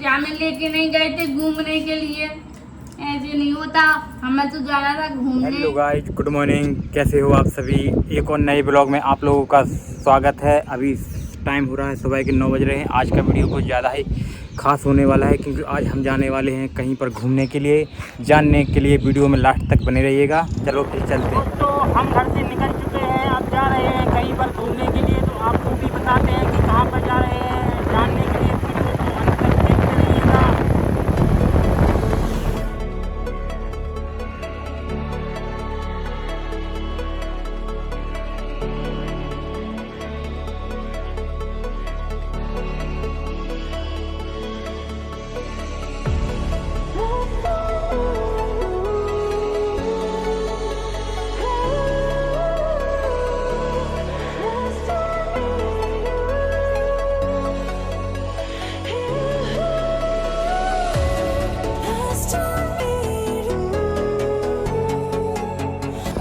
हमें लेके नहीं गए थे घूमने के लिए, ऐसे नहीं होता, हमें तो जाना था घूमने। Hello guys, good morning. कैसे हो आप सभी? एक और नए ब्लॉग में आप लोगों का स्वागत है। अभी टाइम हो रहा है सुबह के 9 बज रहे हैं। आज का वीडियो कुछ ज़्यादा ही खास होने वाला है क्योंकि आज हम जाने वाले हैं कहीं पर घूमने के लिए। जानने के लिए वीडियो में लास्ट तक बने रहिएगा। चलो फिर चलते हैं। तो हम घर से निकल चुके हैं, अब जा रहे हैं कहीं पर घूमने के लिए। तो आपको भी बताते हैं कि कहाँ पर जा रहे हैं जानने के लिए। वीडियो को अंत तक देखते रहिएगा।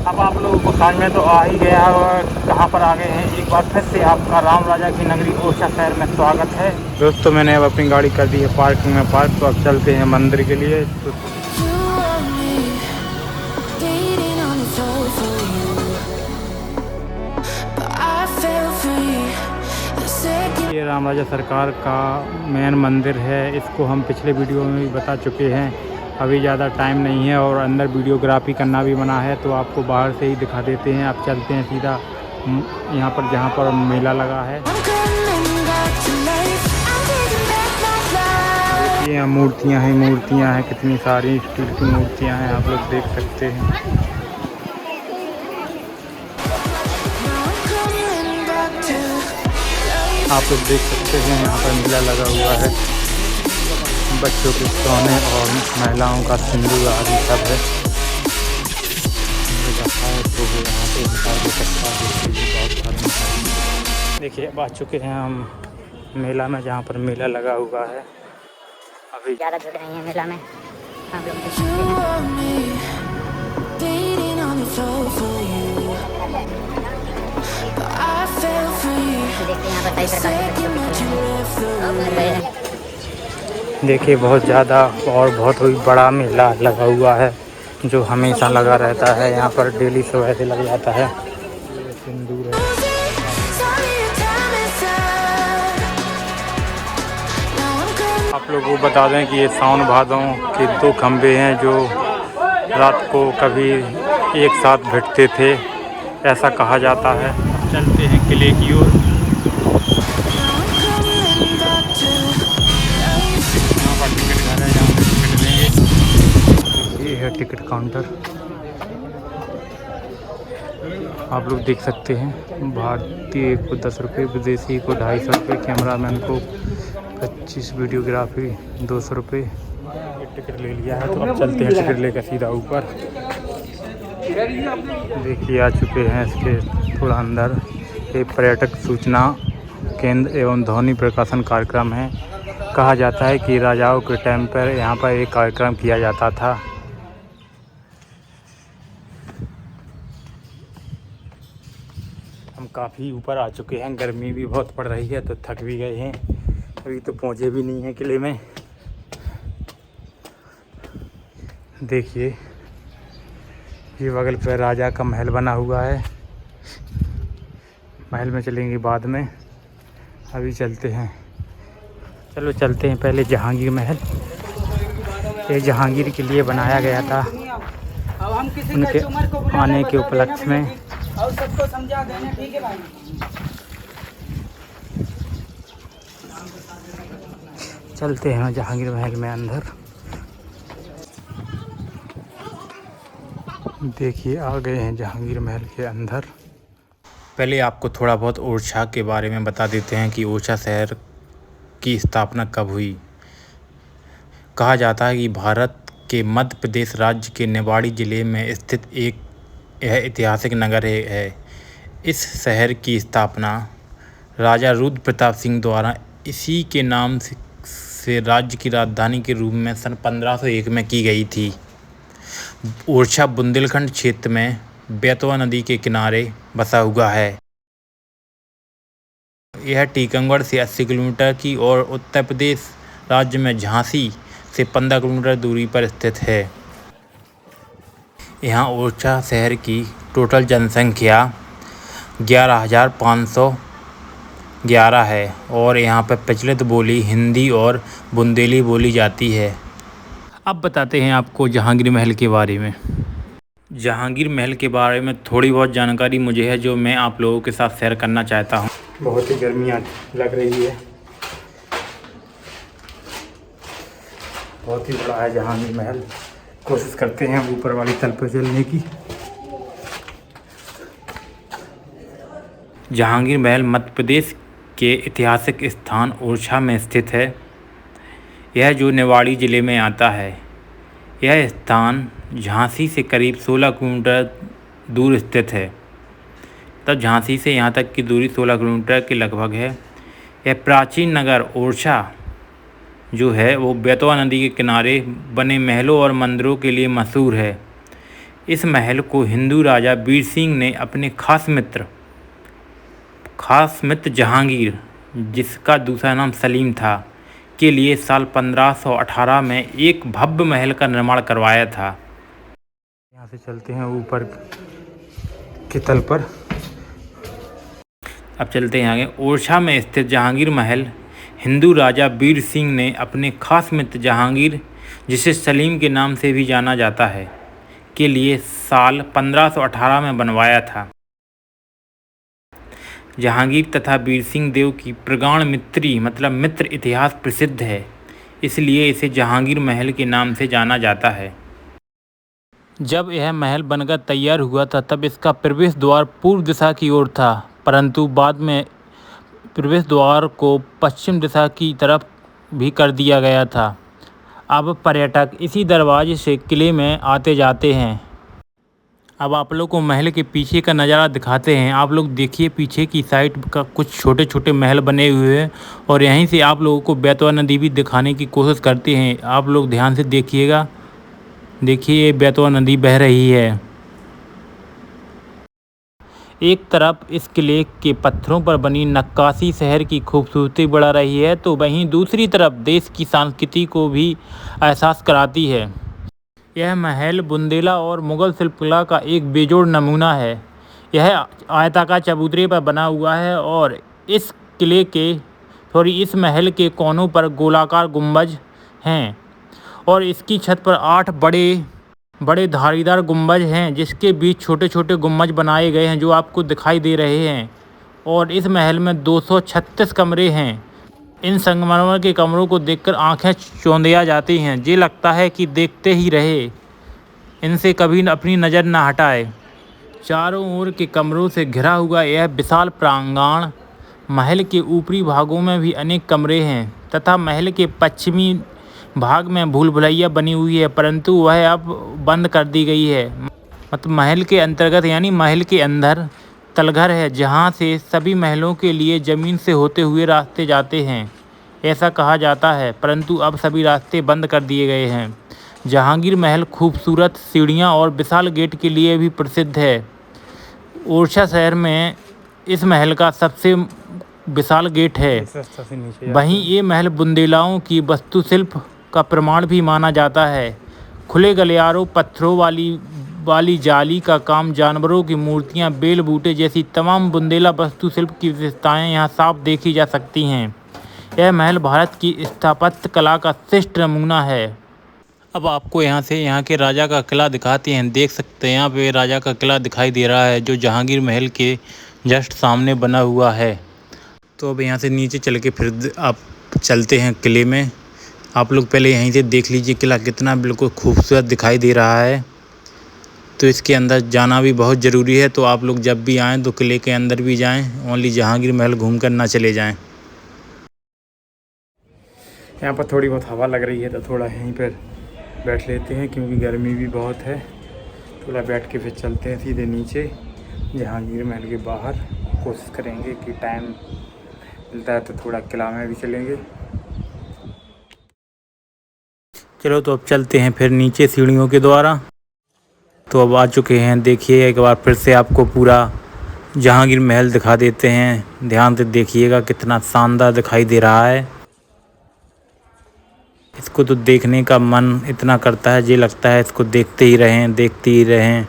अब आप लोगों को समझ में तो आ ही गया और कहाँ पर आ गए हैं। एक बार फिर से आपका राम राजा की नगरी ओरछा शहर में स्वागत है। दोस्तों, मैंने अब अपनी गाड़ी कर दी है पार्किंग में पार्क। तो अब चलते हैं मंदिर के लिए। तो ये राम राजा सरकार का मेन मंदिर है। इसको हम पिछले वीडियो में भी बता चुके हैं। अभी ज़्यादा टाइम नहीं है और अंदर वीडियोग्राफी करना भी मना है, तो आपको बाहर से ही दिखा देते हैं। आप चलते हैं सीधा यहाँ पर जहाँ पर मेला लगा है। ये यहाँ मूर्तियाँ हैं कितनी सारी स्टील की मूर्तियाँ हैं, आप लोग देख सकते हैं। आप लोग देख सकते हैं यहाँ पर मेला लगा हुआ है। बच्चों के खिलौने और महिलाओं का सिंदूर आदि सब है। तो वो यहाँ पे इंतजार हो सकता है। बहुत सारे देखिए, अब आ चुके हैं हम मेला में, जहाँ पर मेला लगा हुआ है। अभी ज़्यादा भीड़ नहीं है मेला में। आप लोग देख सकते हैं। देखिए, बहुत ज़्यादा और बहुत ही बड़ा मेला लगा हुआ है जो हमेशा लगा रहता है। यहाँ पर डेली सुबह से लग जाता है। सिंदूर है। आप लोगों को बता दें कि ये सावन भादों के 2 खंभे हैं जो रात को कभी एक साथ भिड़ते थे, ऐसा कहा जाता है। चलते हैं किले की ओर। टिकट घर है, यहाँ पे टिकट लेंगे। ये है टिकट काउंटर, आप लोग देख सकते हैं। भारतीय को 10 रुपये, विदेशी को 250 रुपये, कैमरामैन को 25, वीडियोग्राफी 200 रुपये। टिकट ले लिया है, तो अब चलते हैं टिकट लेकर सीधा ऊपर। देखिए, आ चुके हैं इसके थोड़ा अंदर। एक पर्यटक सूचना केंद्र एवं ध्वनि प्रकाशन कार्यक्रम है। कहा जाता है कि राजाओं के टाइम पर यहाँ पर एक कार्यक्रम किया जाता था। हम काफ़ी ऊपर आ चुके हैं, गर्मी भी बहुत पड़ रही है तो थक भी गए हैं। अभी तो पहुँचे भी नहीं हैं किले में। देखिए, ये बगल पर राजा का महल बना हुआ है। महल में चलेंगे बाद में, अभी चलते हैं। चलो चलते हैं पहले जहांगीर महल। ये जहांगीर के लिए बनाया गया था, उनके आने के उपलक्ष्य में। और सबको समझा देना, ठीक है भाई। चलते हैं जहांगीर महल में अंदर। देखिए, आ गए हैं जहांगीर महल के अंदर। पहले आपको थोड़ा बहुत ओरछा के बारे में बता देते हैं कि ओरछा शहर की स्थापना कब हुई। कहा जाता है कि भारत के मध्य प्रदेश राज्य के निवाड़ी ज़िले में स्थित यह ऐतिहासिक नगर है। इस शहर की स्थापना राजा रुद्र प्रताप सिंह द्वारा इसी के नाम से राज्य की राजधानी के रूप में सन 1501 में की गई थी। ओरछा बुंदेलखंड क्षेत्र में बेतवा नदी के किनारे बसा हुआ है। यह टीकमगढ़ से 80 किलोमीटर की और उत्तर प्रदेश राज्य में झांसी से 15 किलोमीटर दूरी पर स्थित है। यहाँ ओरछा शहर की टोटल जनसंख्या 11,511 है और यहाँ पर प्रचलित बोली हिंदी और बुंदेली बोली जाती है। अब बताते हैं आपको जहांगीर महल के बारे में। जहांगीर महल के बारे में थोड़ी बहुत जानकारी मुझे है जो मैं आप लोगों के साथ शेयर करना चाहता हूँ। बहुत ही गर्मी लग रही है। बहुत ही बड़ा है जहांगीर महल। कोशिश करते हैं ऊपर वाली तल पर चलने की। जहांगीर महल मध्य प्रदेश के ऐतिहासिक स्थान ओरछा में स्थित है। यह जो निवाड़ी ज़िले में आता है। यह स्थान झांसी से करीब 16 किलोमीटर दूर स्थित है। तब झांसी से यहाँ तक की दूरी 16 किलोमीटर के लगभग है। यह प्राचीन नगर ओरछा जो है वो बेतवा नदी के किनारे बने महलों और मंदिरों के लिए मशहूर है। इस महल को हिंदू राजा वीर सिंह ने अपने खास मित्र जहांगीर, जिसका दूसरा नाम सलीम था, के लिए साल 1518 में एक भव्य महल का निर्माण करवाया था। यहाँ से चलते हैं ऊपर की तल पर। अब चलते हैं आगे। ओरछा में स्थित जहांगीर महल हिंदू राजा वीर सिंह ने अपने खास मित्र जहांगीर, जिसे सलीम के नाम से भी जाना जाता है, के लिए साल 1518 में बनवाया था। जहांगीर तथा वीर सिंह देव की प्रगाढ़ मित्री मतलब मित्र इतिहास प्रसिद्ध है, इसलिए इसे जहांगीर महल के नाम से जाना जाता है। जब यह महल बनकर तैयार हुआ था तब इसका प्रवेश द्वार पूर्व दिशा की ओर था, परंतु बाद में प्रवेश द्वार को पश्चिम दिशा की तरफ भी कर दिया गया था। अब पर्यटक इसी दरवाजे से किले में आते जाते हैं। अब आप लोग को महल के पीछे का नज़ारा दिखाते हैं। आप लोग देखिए पीछे की साइड का कुछ छोटे छोटे महल बने हुए हैं और यहीं से आप लोगों को बेतवा नदी भी दिखाने की कोशिश करते हैं। आप लोग ध्यान से देखिएगा। देखिए बेतवा नदी बह रही है। एक तरफ इस किले के पत्थरों पर बनी नक्काशी शहर की खूबसूरती बढ़ा रही है, तो वहीं दूसरी तरफ देश की संस्कृति को भी एहसास कराती है। यह महल बुंदेला और मुग़ल शिल्पकला का एक बेजोड़ नमूना है। यह आयताकार चबूतरे पर बना हुआ है और इस महल के कोनों पर गोलाकार गुंबज हैं और इसकी छत पर 8 बड़े धारीदार गुंबज हैं, जिसके बीच छोटे छोटे गुंबज बनाए गए हैं जो आपको दिखाई दे रहे हैं। और इस महल में 236 कमरे हैं। इन संगमरमर के कमरों को देखकर आंखें चौंधिया जाती हैं। ये लगता है कि देखते ही रहे, इनसे कभी अपनी नज़र न हटाए। चारों ओर के कमरों से घिरा हुआ यह विशाल प्रांगण, महल के ऊपरी भागों में भी अनेक कमरे हैं तथा महल के पश्चिमी भाग में भूल भुलैया बनी हुई है, परंतु वह अब बंद कर दी गई है। मतलब महल के अंतर्गत यानी महल के अंदर तलघर है, जहां से सभी महलों के लिए ज़मीन से होते हुए रास्ते जाते हैं, ऐसा कहा जाता है, परंतु अब सभी रास्ते बंद कर दिए गए हैं। जहांगीर महल खूबसूरत सीढ़ियां और विशाल गेट के लिए भी प्रसिद्ध है। ओरछा शहर में इस महल का सबसे विशाल गेट है। वहीं ये महल बुंदेलाओं की वास्तुशिल्प का प्रमाण भी माना जाता है। खुले गलियारों, पत्थरों वाली जाली का काम, जानवरों की मूर्तियां, बेल बूटे जैसी तमाम बुंदेला वास्तुशिल्प की विशेषताएं यहां साफ देखी जा सकती हैं। यह महल भारत की स्थापत्य कला का श्रेष्ठ नमूना है। अब आपको यहाँ से यहाँ के राजा का किला दिखाते हैं। देख सकते हैं यहाँ पे राजा का किला दिखाई दे रहा है जो जहांगीर महल के जस्ट सामने बना हुआ है। तो अब यहाँ से नीचे चल के फिर आप चलते हैं किले में। आप लोग पहले यहीं से देख लीजिए किला कितना बिल्कुल खूबसूरत दिखाई दे रहा है। तो इसके अंदर जाना भी बहुत ज़रूरी है। तो आप लोग जब भी आएँ तो किले के अंदर भी जाएँ, ओनली जहांगीर महल घूम कर ना चले जाएँ। यहाँ पर थोड़ी बहुत हवा लग रही है तो थोड़ा यहीं पर बैठ लेते हैं क्योंकि गर्मी भी बहुत है। थोड़ा बैठ के फिर चलते हैं सीधे नीचे जहांगीर महल के बाहर। कोशिश करेंगे कि टाइम मिलता है तो थोड़ा किला में भी चलेंगे। चलो तो अब चलते हैं फिर नीचे सीढ़ियों के द्वारा। तो अब आ चुके हैं। देखिए एक बार फिर से आपको पूरा जहांगीर महल दिखा देते हैं। ध्यान से देखिएगा कितना शानदार दिखाई दे रहा है। इसको तो देखने का मन इतना करता है, ये लगता है इसको देखते ही रहें।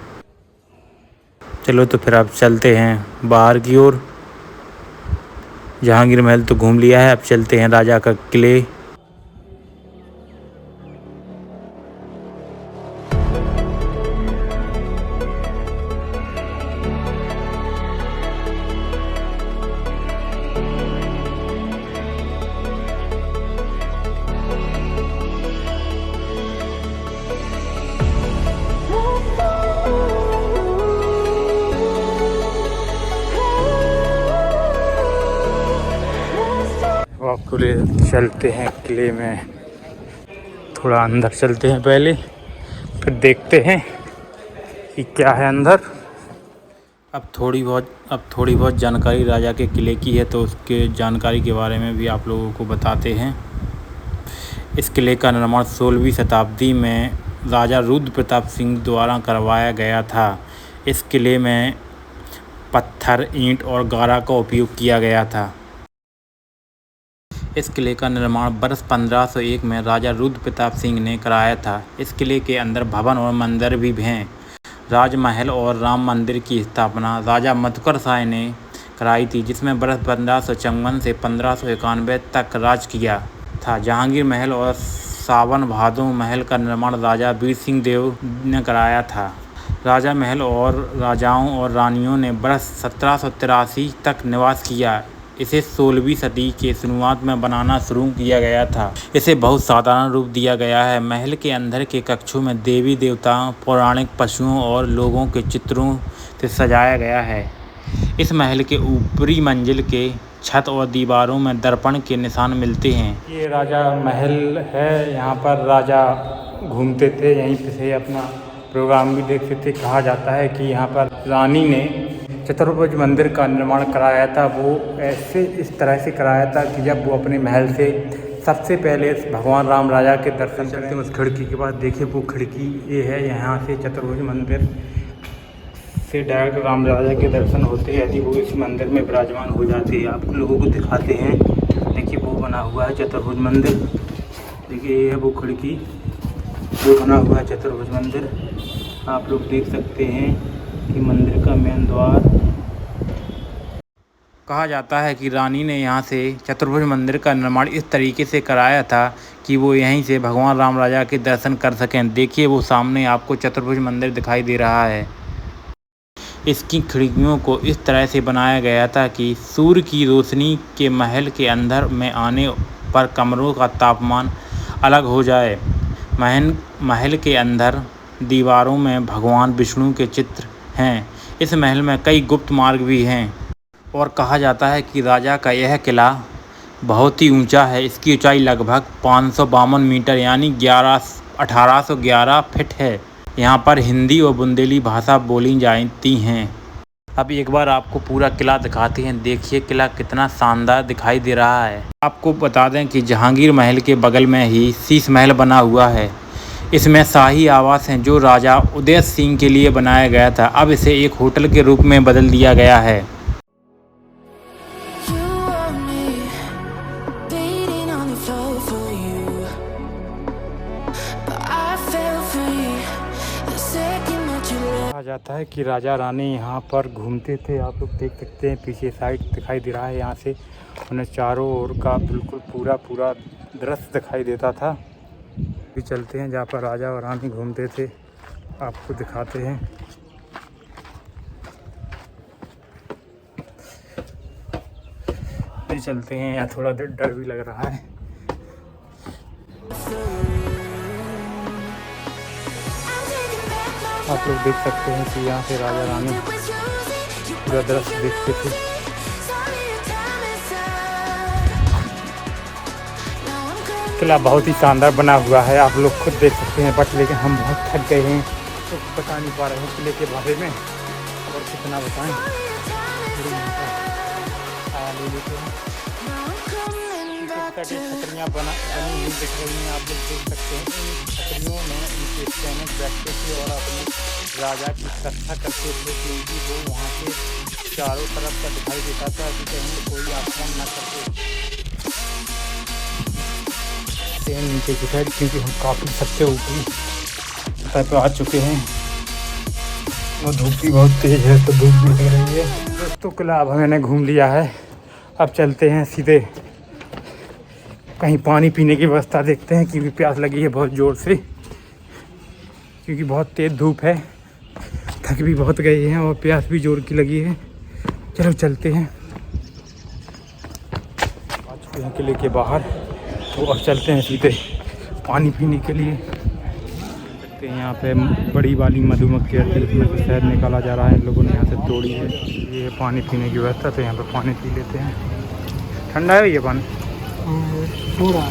चलो तो फिर अब चलते हैं बाहर की ओर। जहांगीर महल तो घूम लिया है, अब चलते हैं राजा का किले। आपको ले चलते हैं किले में, थोड़ा अंदर चलते हैं पहले, फिर देखते हैं कि क्या है अंदर। अब थोड़ी बहुत जानकारी राजा के किले की है, तो उसके जानकारी के बारे में भी आप लोगों को बताते हैं। इस किले का निर्माण 16वीं शताब्दी में राजा रुद्र प्रताप सिंह द्वारा करवाया गया था। इस किले में पत्थर, ईंट और गारा का उपयोग किया गया था। इस किले का निर्माण वर्ष 1501 में राजा रुद्र प्रताप सिंह ने कराया था। इस किले के अंदर भवन और मंदिर भी हैं। राजमहल और राम मंदिर की स्थापना राजा मधुकर शाह ने कराई थी, जिसमें वर्ष 1554 से 1591 तक राज किया था। जहांगीर महल और सावन भादो महल का निर्माण राजा वीर सिंह देव ने कराया था। राजा महल और राजाओं और रानियों ने वर्ष 1783 तक निवास किया। इसे 16वीं सदी के शुरुआत में बनाना शुरू किया गया था। इसे बहुत साधारण रूप दिया गया है। महल के अंदर के कक्षों में देवी देवताओं, पौराणिक पशुओं और लोगों के चित्रों से सजाया गया है। इस महल के ऊपरी मंजिल के छत और दीवारों में दर्पण के निशान मिलते हैं। ये राजा महल है, यहाँ पर राजा घूमते थे, यहीं से अपना प्रोग्राम भी देखते थे। कहा जाता है कि यहाँ पर रानी ने चतुर्भुज मंदिर का निर्माण कराया था। वो इस तरह से कराया था कि जब वो अपने महल से सबसे पहले भगवान राम राजा के दर्शन करते हैं। उस खिड़की के बाद देखिए, वो खिड़की ये है, यहाँ से चतुर्भुज मंदिर से डायरेक्ट राम राजा के दर्शन होते हैं यदि वो इस मंदिर में विराजमान हो जाते हैं। आप लोगों को दिखाते हैं, देखिए वो बना हुआ है चतुर्भुज मंदिर। देखिए ये है वो खिड़की, वो बना हुआ है चतुर्भुज मंदिर। आप लोग देख सकते हैं कि मंदिर का मेन द्वार। कहा जाता है कि रानी ने यहाँ से चतुर्भुज मंदिर का निर्माण इस तरीके से कराया था कि वो यहीं से भगवान राम राजा के दर्शन कर सकें। देखिए वो सामने आपको चतुर्भुज मंदिर दिखाई दे रहा है। इसकी खिड़कियों को इस तरह से बनाया गया था कि सूर्य की रोशनी के महल के अंदर में आने पर कमरों का तापमान अलग हो जाए। महल के अंदर दीवारों में भगवान विष्णु के चित्र हैं। इस महल में कई गुप्त मार्ग भी हैं और कहा जाता है कि राजा का यह किला बहुत ही ऊंचा है। इसकी ऊंचाई लगभग 552 मीटर यानी 1811 फीट है। यहाँ पर हिंदी और बुंदेली भाषा बोली जाती हैं। अब एक बार आपको पूरा किला दिखाते हैं। देखिए किला कितना शानदार दिखाई दे रहा है। आपको बता दें कि जहांगीर महल के बगल में ही शीश महल बना हुआ है। इसमें शाही आवास हैं जो राजा उदय सिंह के लिए बनाया गया था। अब इसे एक होटल के रूप में बदल दिया गया है। कहा जाता है कि राजा रानी यहाँ पर घूमते थे। आप लोग देख सकते हैं, पीछे साइड दिखाई दे रहा है। यहाँ से उन्हें चारों ओर का बिल्कुल पूरा दृश्य दिखाई देता था। भी चलते हैं जहाँ पर राजा और रानी घूमते थे, आपको दिखाते हैं। भी चलते हैं, यहाँ थोड़ा डर भी लग रहा है। आप लोग देख सकते हैं कि यहाँ से राजा रानी पूरा दृश्य देखते थे। किला बहुत ही शानदार बना हुआ है, आप लोग खुद देख सकते हैं। बट लेकिन हम बहुत थक गए हैं तो बता नहीं पा रहे हैं किले के बारे में, और कितना बताएं। छतरियाँ बनी हुई दिख रही हैं, आप लोग देख सकते हैं। इन छतरियों में इनके सैनिक बैठते थे और अपने राजा की रक्षा करते थे, क्योंकि वो वहाँ से चारों तरफ का दिखाई देता था कि कहीं कोई आक्रमण न करते। चलते हैं नीचे की साइड, क्योंकि हम काफ़ी सबसे ऊपरी सतह पे आ चुके हैं और धूप भी बहुत तेज़ है, तो धूप भी लग रही है। दोस्तों किला अब मैंने घूम लिया है, अब चलते हैं सीधे कहीं पानी पीने की व्यवस्था देखते हैं, क्योंकि प्यास लगी है बहुत ज़ोर से, क्योंकि बहुत तेज़ धूप है, थक भी बहुत गए हैं और प्यास भी जोर की लगी है। चलो चलते हैं, आ चुके हैं किले के बाहर, तो अब चलते हैं सीधे पानी पीने के लिए। देखते हैं यहाँ पे बड़ी वाली मधुमक्खी है जिसमें से शहद निकाला जा रहा है, इन लोगों ने यहाँ से तोड़ी है। ये पानी पीने की व्यवस्था, तो यहाँ पे पानी पी लेते हैं। ठंडा है ये पानी, थोड़ा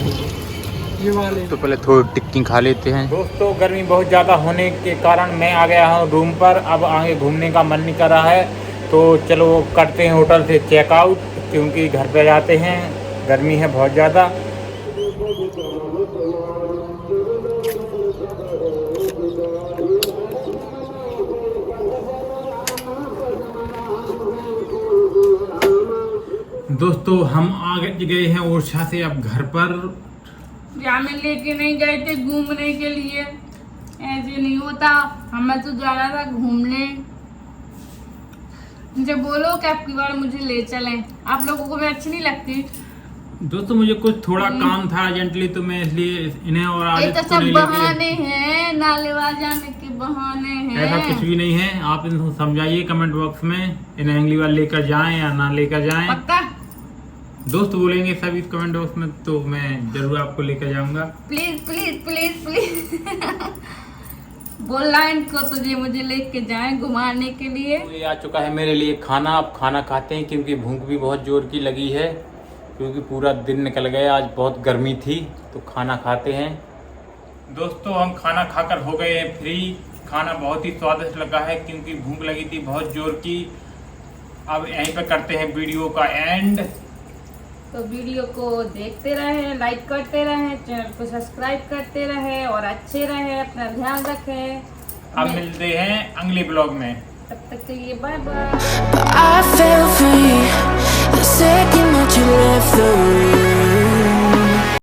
ये वाले तो पहले थोड़ी टिक्की खा लेते हैं। दोस्तों गर्मी बहुत ज़्यादा होने के कारण मैं आ गया हूँ रूम पर, अब आगे घूमने का मन नहीं कर रहा है, तो चलो करते हैं होटल से चेकआउट, क्योंकि घर पे जाते हैं, गर्मी है बहुत ज़्यादा। दोस्तों हम आ गए हैं ओरछा से अब घर पर। जहाँ में लेके नहीं गए थे घूमने के लिए, ऐसे नहीं होता, हमें तो जाना था घूमने। मुझे बोलो कि आपकी बार मुझे ले चलें, आप लोगों को मैं अच्छी नहीं लगती। दोस्तों मुझे कुछ थोड़ा काम था अर्जेंटली, तो मैं इसलिए इन्हें और ये आदित्य तो को सब नहीं बहाने हैं, नालेवा जाने के बहाने हैं। ऐसा कुछ भी नहीं है, आप इनको समझाइए कमेंट बॉक्स में, इन्हें अगली बार लेकर जाएं या ना लेकर जाएं। पक्का दोस्त बोलेंगे सभी कमेंट बॉक्स में, तो मैं जरूर आपको लेकर जाऊंगा। प्लीज प्लीज प्लीज प्लीज बोलना इनको, तुझे मुझे लेके जाएं घुमाने के लिए। तो ये आ चुका है मेरे लिए खाना, अब खाना खाते हैं, क्योंकि भूख भी बहुत जोर की लगी है, क्योंकि पूरा दिन निकल गया, आज बहुत गर्मी थी, तो खाना खाते हैं। दोस्तों हम खाना खाकर हो गए हैं फ्री, खाना बहुत ही स्वादिष्ट लगा है, क्योंकि भूख लगी थी बहुत जोर की। अब यहीं पर करते हैं वीडियो का एंड। तो वीडियो को देखते रहे, लाइक करते रहे, चैनल को सब्सक्राइब करते रहे और अच्छे रहे, अपना ध्यान रखें। अब मिलते हैं अगले ब्लॉग में, तब तक के लिए bye bye. I feel free the second that you left the room.